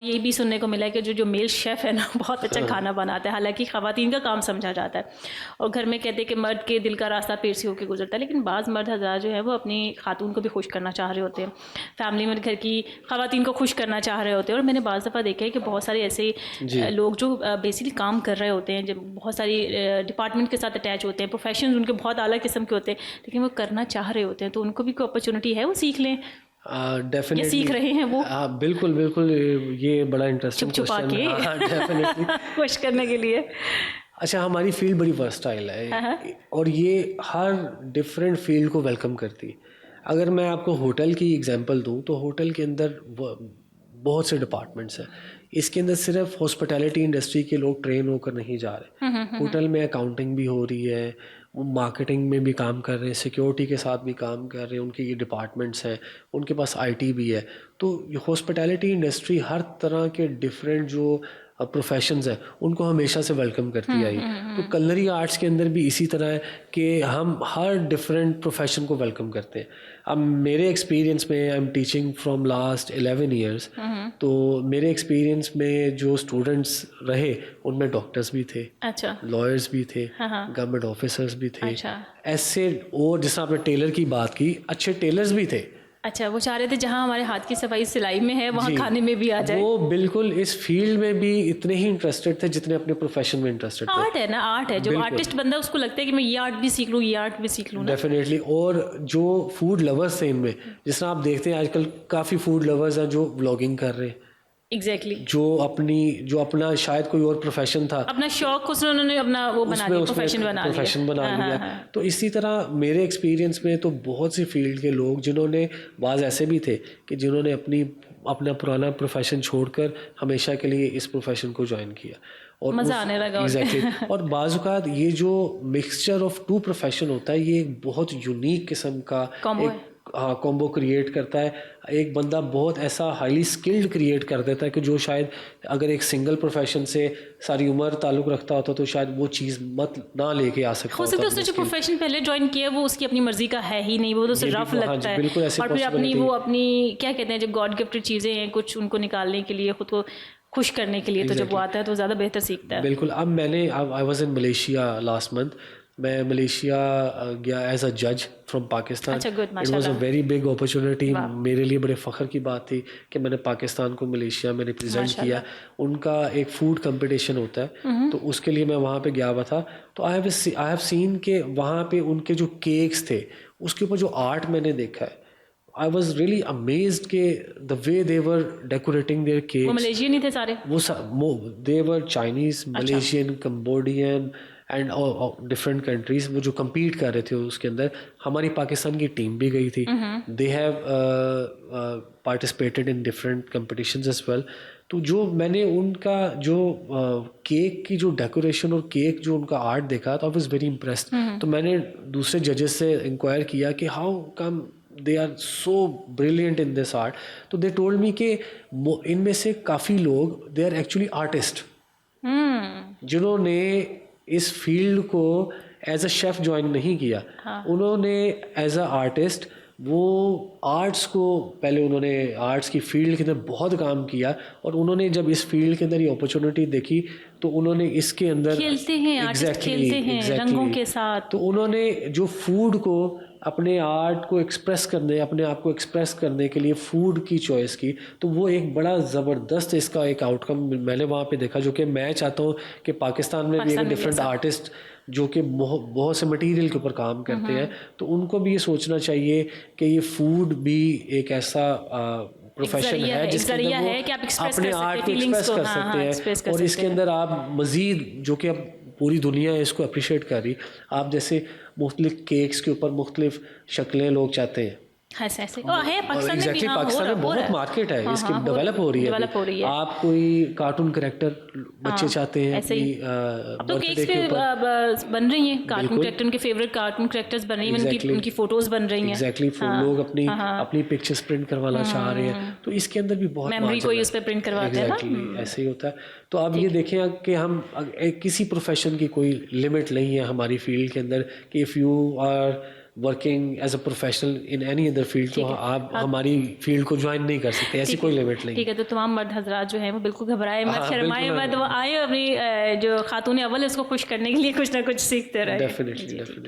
ये भी सुनने को मिला है कि जो मेल शेफ़ है ना बहुत अच्छा खाना बनाता है, हालांकि ख़वातीन का काम समझा जाता है और घर में कहते हैं कि मर्द के दिल का रास्ता पेट से होकर गुजरता है, लेकिन बाज़ मर्द हज़रात जो है वो अपनी खातून को भी खुश करना चाह रहे होते हैं, फैमिली में घर की ख़वातीन को खुश करना चाह रहे होते हैं। और मैंने बाज़ दफ़ा देखा है कि बहुत सारे ऐसे लोग जो बेसिकली काम कर रहे होते हैं, जब बहुत सारी डिपार्टमेंट के साथ अटैच होते हैं, प्रोफेशन उनके बहुत आला किस्म के होते हैं, लेकिन वो करना चाह रहे होते हैं, तो उनको भी कोई अपॉर्चुनिटी है, वो सीख लें। डेफिनेटली सीख रहे हैं वो। बिल्कुल बिल्कुल, ये बड़ा इंटरेस्टिंग छुपा के डेफिनेटली खुश करने के लिए। अच्छा, हमारी फील्ड बड़ी वर्सटाइल है और ये हर डिफरेंट फील्ड को वेलकम करती है। अगर मैं आपको होटल की एग्जांपल दूं तो होटल के अंदर बहुत से डिपार्टमेंट्स हैं। इसके अंदर सिर्फ हॉस्पिटैलिटी इंडस्ट्री के लोग ट्रेन होकर नहीं जा रहे, होटल में अकाउंटिंग भी हो रही है, वो मार्केटिंग में भी काम कर रहे हैं, सिक्योरिटी के साथ भी काम कर रहे हैं, उनके ये डिपार्टमेंट्स हैं, उनके पास आईटी भी है। तो ये हॉस्पिटैलिटी इंडस्ट्री हर तरह के डिफरेंट जो प्रोफेशंस है उनको हमेशा से वेलकम करती आई। तो कलनरी आर्ट्स के अंदर भी इसी तरह है कि हम हर डिफरेंट प्रोफेशन को वेलकम करते हैं। अब मेरे एक्सपीरियंस में, I am teaching from last 11 years, तो मेरे एक्सपीरियंस में जो स्टूडेंट्स रहे उनमें डॉक्टर्स भी थे, अच्छा, लॉयर्स भी थे, गवर्नमेंट ऑफिसर्स भी थे, अच्छा, ऐसे। और जिस आपने टेलर की बात की, अच्छे टेलर्स भी थे। अच्छा, वो चाह रहे थे जहाँ हमारे हाथ की सफाई सिलाई में है वहाँ खाने में भी आ जाए। वो बिल्कुल इस फील्ड में भी इतने ही इंटरेस्टेड थे जितने अपने प्रोफेशन में इंटरेस्टेड थे। आर्ट है ना, आर्ट है, जो आर्टिस्ट बंदा उसको लगता है कि मैं ये आर्ट भी सीख लूँ, ये आर्ट भी सीख लूँ। डेफिनेटली। और जो फूड लवर्स थे इनमें, जिस तरह आप देखते हैं आजकल काफ़ी फूड लवर्स हैं जो व्लॉगिंग कर रहे हैं। एग्जैक्टली, जो अपना शायद कोई और प्रोफेशन था, अपना शौक उन्होंने अपना वो बना लिया, प्रोफेशन बना लिया। तो इसी तरह मेरे एक्सपीरियंस में तो बहुत सी फील्ड के लोग जिन्होंने, बाज़ ऐसे भी थे कि जिन्होंने अपना पुराना प्रोफेशन छोड़कर हमेशा के लिए इस प्रोफेशन को ज्वाइन किया और मज़ा आने लगा। एग्जैक्टली। और बाज़ औक़ात ये जो मिक्सचर ऑफ टू प्रोफेशन होता है, ये एक बहुत यूनिक किस्म का कॉम्बो क्रिएट करता है। एक बंदा बहुत ऐसा हाईली स्किल्ड क्रिएट कर देता है कि जो शायद अगर एक सिंगल प्रोफेशन से सारी उम्र ताल्लुक़ रखता होता तो शायद वो चीज़ ना लेके आ सकता। हो सकता है उसने जो प्रोफेशन पहले ज्वाइन किया वो उसकी अपनी मर्जी का है ही नहीं, वो तो उसे रफ लगता है, और फिर अपनी क्या कहते हैं, जो गॉड गिफ्टेड चीज़ें हैं कुछ, उनको निकालने के लिए, खुद को खुश करने के लिए, तो जब वो आता है तो ज़्यादा बेहतर सीखता है। बिल्कुल। अब I was in Malaysia last month. मैं मलेशिया गया एज अ जज फ्रॉम पाकिस्तान। अच्छा, good, it was a very big opportunity. मेरे लिए बड़े फ़ख्र की बात थी कि मैंने पाकिस्तान को मलेशिया में रिप्रेजेंट किया। उनका एक फूड कंपटीशन होता है, तो उसके लिए मैं वहाँ पे गया हुआ था। तो आई हैव सीन के वहाँ पे उनके जो केक्स थे उसके ऊपर जो आर्ट मैंने देखा है, I was really amazed के the way they were decorating their cakes। वो मलेशियन ही थे सारे? they were Chinese, Malaysian, Cambodian and different countries, वो जो compete कर रहे थे उसके अंदर। हमारी पाकिस्तान की टीम भी गई थी। They have participated in different competitions as well। तो जो मैंने उनका जो केक की जो डेकोरेशन और केक जो उनका आर्ट देखा तो I was very impressed। तो मैंने दूसरे जजेस से इंक्वायर किया कि how come they are so brilliant in this art। तो they told me कि इनमें से काफ़ी लोग they are actually artist, जिन्होंने इस फील्ड को एज अ शेफ ज्वाइन नहीं किया। उन्होंने एज अ आर्टिस्ट वो आर्ट्स को, पहले उन्होंने आर्ट्स की फील्ड के अंदर बहुत काम किया और उन्होंने जब इस फील्ड के अंदर ये अपॉर्चुनिटी देखी तो उन्होंने इसके अंदर खेलते हैं, आर्टिस्ट खेलते हैं रंगों के साथ। तो उन्होंने जो फूड को अपने आर्ट को एक्सप्रेस करने, अपने आप को एक्सप्रेस करने के लिए फूड की चॉइस की, तो वो एक बड़ा ज़बरदस्त इसका एक आउटकम मैंने वहाँ पे देखा, जो कि मैं चाहता हूँ कि पाकिस्तान में भी एक डिफरेंट आर्टिस्ट जो कि बहुत से मटेरियल के ऊपर काम करते हैं, तो उनको भी ये सोचना चाहिए कि ये फूड भी एक ऐसा प्रोफेशन है जिसके अंदर वो अपने आर्ट को एक्सप्रेस कर सकते हैं। और इसके अंदर आप मज़ीद, जो कि अब पूरी दुनिया इसको अप्रिशिएट कर रही, आप जैसे मुख्तलिफ केक्स के ऊपर मुख्तलिफ शक्लें लोग चाहते हैं। पाकिस्तान में बहुत मार्केट है इसकी, डेवलप हो रही है। आप कोई कार्टून कैरेक्टर बच्चे चाहते हैं, अब तो केक्स पे बन रही हैं कार्टून कैरेक्टर, उनके फेवरेट कार्टून कैरेक्टर्स बन रही हैं, उनकी फोटोज बन रही हैं। एग्जैक्टली, लोग अपनी पिक्चर्स प्रिंट करवाना चाह रहे हैं, तो इसके अंदर भी बहुत मेमोरी को उस पे प्रिंट करवाते हैं। ऐसे ही होता है। तो अब ये देखें कि हम किसी प्रोफेशन की कोई लिमिट नहीं है हमारी फील्ड के अंदर कि if you are working as a professional in any other field, तो आप हमारी फील्ड को ज्वाइन नहीं कर सकते, ऐसी कोई लिमिट नहीं। ठीक है, तो तमाम मर्द हजरात जो हैं वो बिल्कुल घबराए मत, हाँ, शर्माए बिल्कुल, मत, वो आए अपनी जो खातून अव्वल है उसको खुश करने के लिए कुछ ना कुछ सीखते रहे। डेफिनेटली।